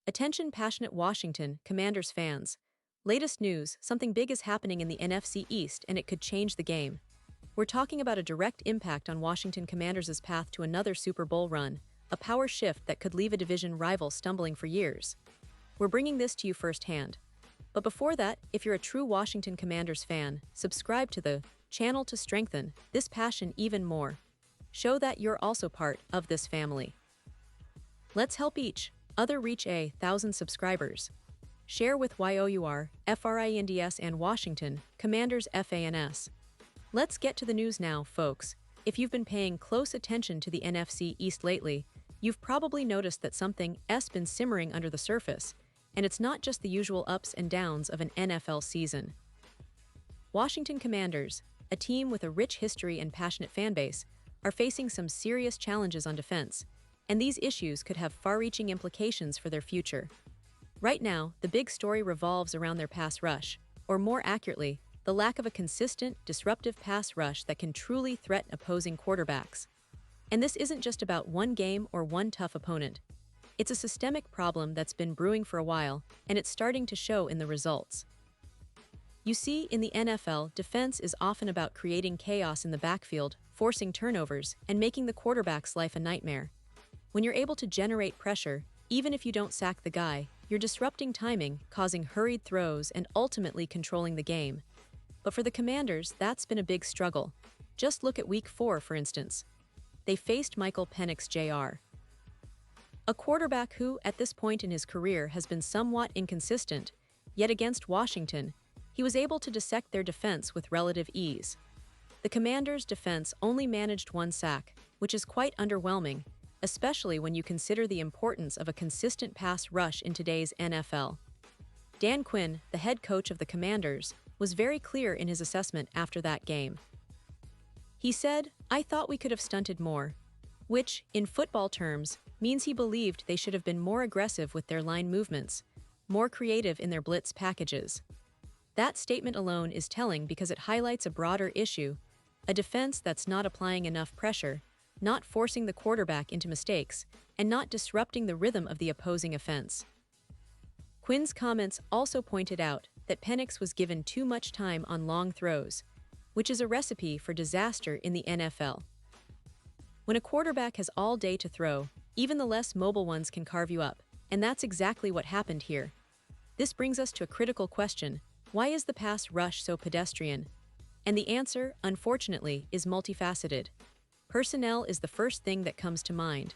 Attention passionate Washington Commanders fans. Latest news, something big is happening in the NFC East and it could change the game. We're talking about a direct impact on Washington Commanders' path to another Super Bowl run, a power shift that could leave a division rival stumbling for years. We're bringing this to you firsthand. But before that, if you're a true Washington Commanders fan, subscribe to the channel to strengthen this passion even more. Show that you're also part of this family. Let's help each other reach 1,000 subscribers. Share with YOUR, FRINDS and Washington Commanders FANS. Let's get to the news now, folks. If you've been paying close attention to the NFC East lately, you've probably noticed that something's been simmering under the surface, and it's not just the usual ups and downs of an NFL season. Washington Commanders, a team with a rich history and passionate fanbase, are facing some serious challenges on defense, and these issues could have far-reaching implications for their future. Right now, the big story revolves around their pass rush, or more accurately, the lack of a consistent, disruptive pass rush that can truly threaten opposing quarterbacks. And this isn't just about one game or one tough opponent. It's a systemic problem that's been brewing for a while, and it's starting to show in the results. You see, in the NFL, defense is often about creating chaos in the backfield, forcing turnovers, and making the quarterback's life a nightmare. When you're able to generate pressure, even if you don't sack the guy, you're disrupting timing, causing hurried throws, and ultimately controlling the game. But for the Commanders, that's been a big struggle. Just look at Week 4, for instance. They faced Michael Penix Jr., a quarterback who, at this point in his career, has been somewhat inconsistent, yet against Washington, he was able to dissect their defense with relative ease. The Commanders' defense only managed one sack, which is quite underwhelming, especially when you consider the importance of a consistent pass rush in today's NFL. Dan Quinn, the head coach of the Commanders, was very clear in his assessment after that game. He said, "I thought we could have stunted more," which, in football terms, means he believed they should have been more aggressive with their line movements, more creative in their blitz packages. That statement alone is telling because it highlights a broader issue, a defense that's not applying enough pressure, not forcing the quarterback into mistakes, and not disrupting the rhythm of the opposing offense. Quinn's comments also pointed out that Penix was given too much time on long throws, which is a recipe for disaster in the NFL. When a quarterback has all day to throw, even the less mobile ones can carve you up, and that's exactly what happened here. This brings us to a critical question: why is the pass rush so pedestrian? And the answer, unfortunately, is multifaceted. Personnel is the first thing that comes to mind.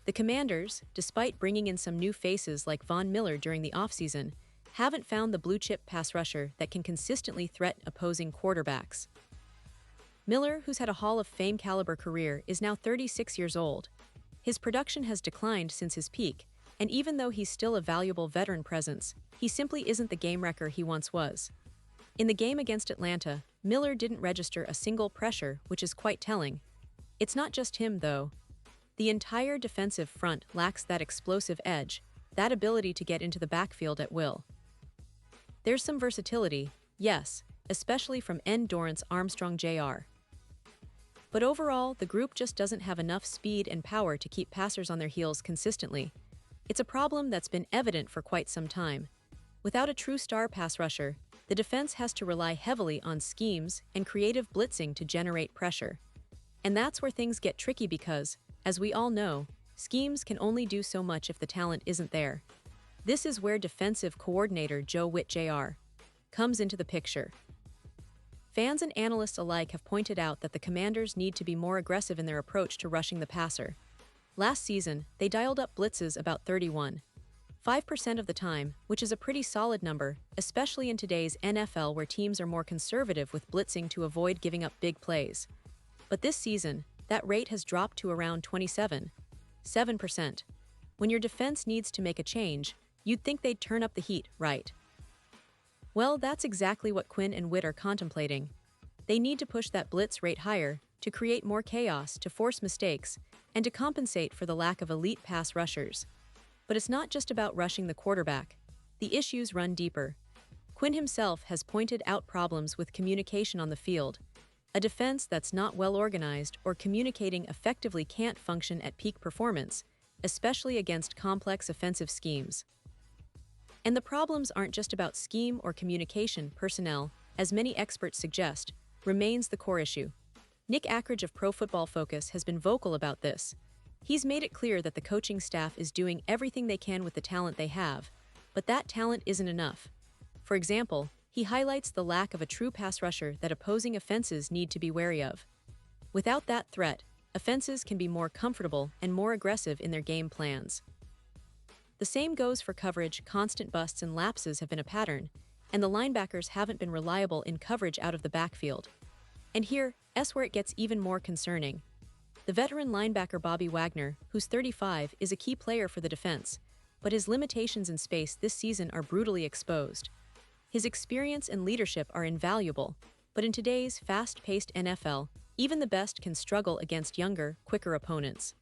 The Commanders, despite bringing in some new faces like Von Miller during the offseason, haven't found the blue-chip pass rusher that can consistently threaten opposing quarterbacks. Miller, who's had a Hall of Fame caliber career, is now 36 years old. His production has declined since his peak, and even though he's still a valuable veteran presence, he simply isn't the game-wrecker he once was. In the game against Atlanta, Miller didn't register a single pressure, which is quite telling. It's not just him, though. The entire defensive front lacks that explosive edge, that ability to get into the backfield at will. There's some versatility, yes, especially from Dorance Armstrong Jr. But overall, the group just doesn't have enough speed and power to keep passers on their heels consistently. It's a problem that's been evident for quite some time. Without a true star pass rusher, the defense has to rely heavily on schemes and creative blitzing to generate pressure. And that's where things get tricky because, as we all know, schemes can only do so much if the talent isn't there. This is where defensive coordinator Joe Witt Jr. comes into the picture. Fans and analysts alike have pointed out that the Commanders need to be more aggressive in their approach to rushing the passer. Last season, they dialed up blitzes about 31.5% of the time, which is a pretty solid number, especially in today's NFL where teams are more conservative with blitzing to avoid giving up big plays. But this season, that rate has dropped to around 27.7%. When your defense needs to make a change, you'd think they'd turn up the heat, right? Well, that's exactly what Quinn and Witt are contemplating. They need to push that blitz rate higher, to create more chaos, to force mistakes, and to compensate for the lack of elite pass rushers. But it's not just about rushing the quarterback. The issues run deeper. Quinn himself has pointed out problems with communication on the field. A defense that's not well organized or communicating effectively can't function at peak performance, especially against complex offensive schemes. And the problems aren't just about scheme or communication personnel, as many experts suggest, remains the core issue. Nick Ackridge of Pro Football Focus has been vocal about this. He's made it clear that the coaching staff is doing everything they can with the talent they have, but that talent isn't enough. For example, he highlights the lack of a true pass rusher that opposing offenses need to be wary of. Without that threat, offenses can be more comfortable and more aggressive in their game plans. The same goes for coverage. Constant busts and lapses have been a pattern, and the linebackers haven't been reliable in coverage out of the backfield. And here's where it gets even more concerning. The veteran linebacker Bobby Wagner, who's 35, is a key player for the defense, but his limitations in space this season are brutally exposed. His experience and leadership are invaluable, but in today's fast-paced NFL, even the best can struggle against younger, quicker opponents.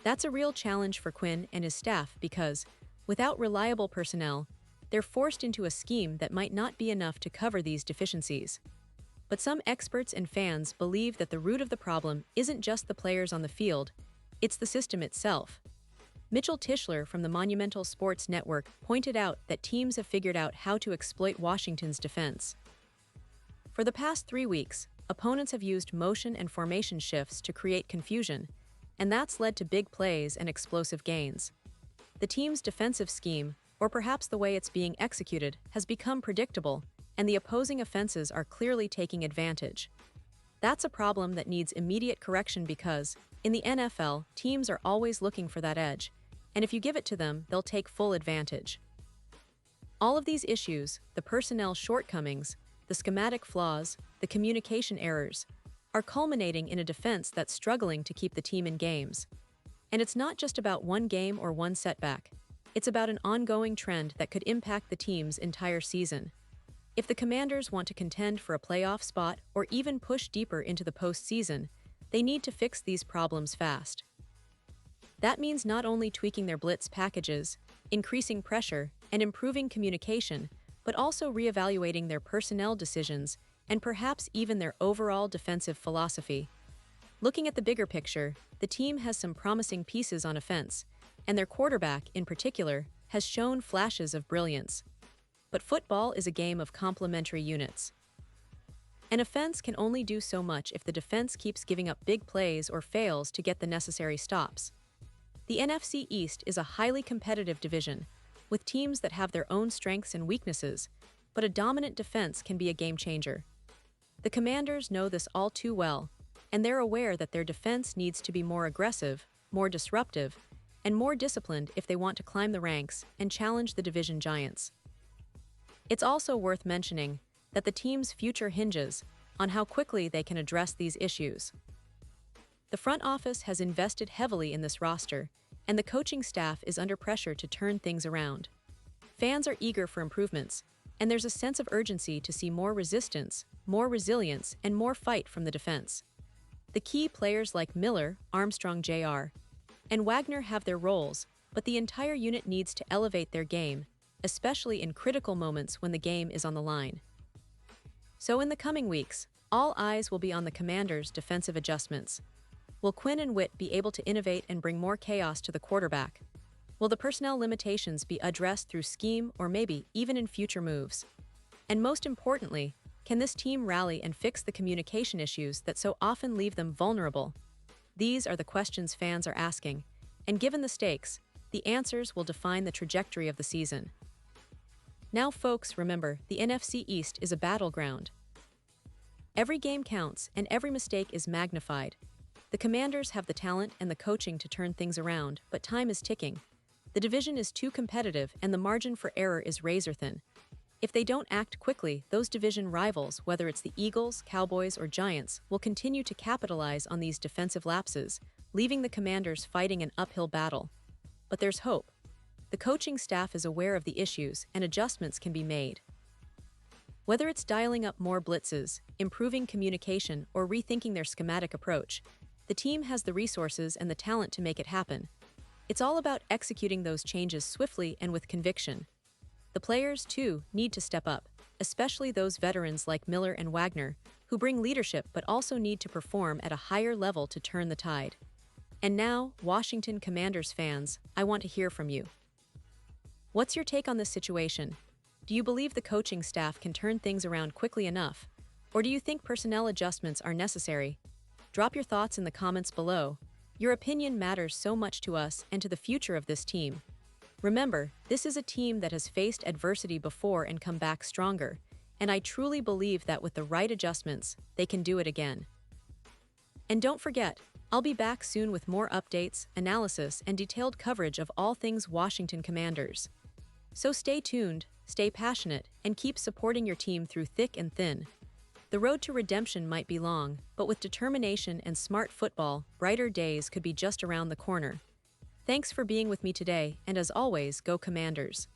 That's a real challenge for Quinn and his staff because, without reliable personnel, they're forced into a scheme that might not be enough to cover these deficiencies. But some experts and fans believe that the root of the problem isn't just the players on the field, it's the system itself. Mitchell Tischler from the Monumental Sports Network pointed out that teams have figured out how to exploit Washington's defense. For the past 3 weeks, opponents have used motion and formation shifts to create confusion, and that's led to big plays and explosive gains. The team's defensive scheme, or perhaps the way it's being executed, has become predictable, and the opposing offenses are clearly taking advantage. That's a problem that needs immediate correction because, in the NFL, teams are always looking for that edge, and if you give it to them, they'll take full advantage. All of these issues, the personnel shortcomings, the schematic flaws, the communication errors, are culminating in a defense that's struggling to keep the team in games. And it's not just about one game or one setback. It's about an ongoing trend that could impact the team's entire season. If the Commanders want to contend for a playoff spot or even push deeper into the postseason, they need to fix these problems fast. That means not only tweaking their blitz packages, increasing pressure, and improving communication, but also reevaluating their personnel decisions and perhaps even their overall defensive philosophy. Looking at the bigger picture, the team has some promising pieces on offense, and their quarterback, in particular, has shown flashes of brilliance. But football is a game of complementary units. An offense can only do so much if the defense keeps giving up big plays or fails to get the necessary stops. The NFC East is a highly competitive division, with teams that have their own strengths and weaknesses, but a dominant defense can be a game changer. The Commanders know this all too well, and they're aware that their defense needs to be more aggressive, more disruptive, and more disciplined if they want to climb the ranks and challenge the division giants. It's also worth mentioning that the team's future hinges on how quickly they can address these issues. The front office has invested heavily in this roster, and the coaching staff is under pressure to turn things around. Fans are eager for improvements, and there's a sense of urgency to see more resistance, more resilience, and more fight from the defense. The key players like Miller, Armstrong Jr., and Wagner have their roles, but the entire unit needs to elevate their game, especially in critical moments when the game is on the line. So in the coming weeks, all eyes will be on the Commanders' defensive adjustments. Will Quinn and Witt be able to innovate and bring more chaos to the quarterback? Will the personnel limitations be addressed through scheme or maybe even in future moves? And most importantly, can this team rally and fix the communication issues that so often leave them vulnerable? These are the questions fans are asking, and given the stakes, the answers will define the trajectory of the season. Now folks, remember, the NFC East is a battleground. Every game counts and every mistake is magnified. The Commanders have the talent and the coaching to turn things around, but time is ticking. The division is too competitive and the margin for error is razor-thin. If they don't act quickly, those division rivals, whether it's the Eagles, Cowboys, or Giants, will continue to capitalize on these defensive lapses, leaving the Commanders fighting an uphill battle. But there's hope. The coaching staff is aware of the issues and adjustments can be made. Whether it's dialing up more blitzes, improving communication, or rethinking their schematic approach, the team has the resources and the talent to make it happen. It's all about executing those changes swiftly and with conviction. The players, too, need to step up, especially those veterans like Miller and Wagner, who bring leadership but also need to perform at a higher level to turn the tide. And now, Washington Commanders fans, I want to hear from you. What's your take on this situation? Do you believe the coaching staff can turn things around quickly enough? Or do you think personnel adjustments are necessary? Drop your thoughts in the comments below. Your opinion matters so much to us and to the future of this team. Remember, this is a team that has faced adversity before and come back stronger, and I truly believe that with the right adjustments, they can do it again. And don't forget, I'll be back soon with more updates, analysis, and detailed coverage of all things Washington Commanders. So stay tuned, stay passionate, and keep supporting your team through thick and thin. The road to redemption might be long, but with determination and smart football, brighter days could be just around the corner. Thanks for being with me today, and as always, go Commanders.